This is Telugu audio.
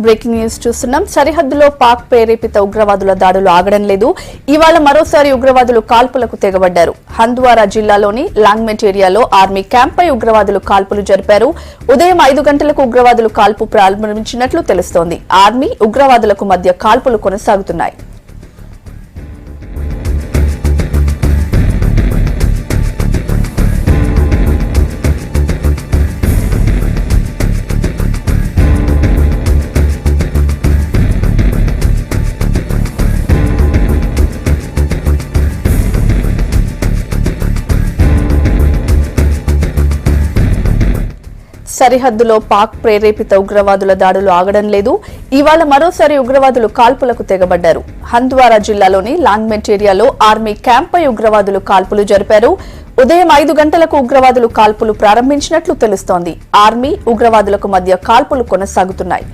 బ్రేకింగ్ న్యూస్ చూస్తున్నాం. సరిహద్దులో పాక్ ప్రేరేపిత ఉగ్రవాదుల దాడులు ఆగడం లేదు. ఇవాళ మరోసారి ఉగ్రవాదులు కాల్పులకు తెగబడ్డారు. హంద్వారా జిల్లాలోని లాంగ్మెంట్ ఏరియాలో ఆర్మీ క్యాంప్పై ఉగ్రవాదులు కాల్పులు జరిపారు. ఉదయం 5 గంటలకు ఉగ్రవాదులు కాల్పు ప్రారంభించినట్లు తెలుస్తోంది. ఆర్మీ ఉగ్రవాదులకు మధ్య కాల్పులు కొనసాగుతున్నాయి. సరిహద్దులో పాక్ ప్రేరేపిత ఉగ్రవాదుల దాడులు ఆగడం లేదు. ఇవాళ మరోసారి ఉగ్రవాదులు కాల్పులకు తెగబడ్డారు. హంద్వారా జిల్లాలోని లాంగ్మెంట్ ఏరియాలో ఆర్మీ క్యాంప్పై ఉగ్రవాదులు కాల్పులు జరిపారు. ఉదయం 5 గంటలకు ఉగ్రవాదులు కాల్పులు ప్రారంభించినట్లు తెలుస్తోంది. ఆర్మీ ఉగ్రవాదులకు మధ్య కాల్పులు కొనసాగుతున్నాయి.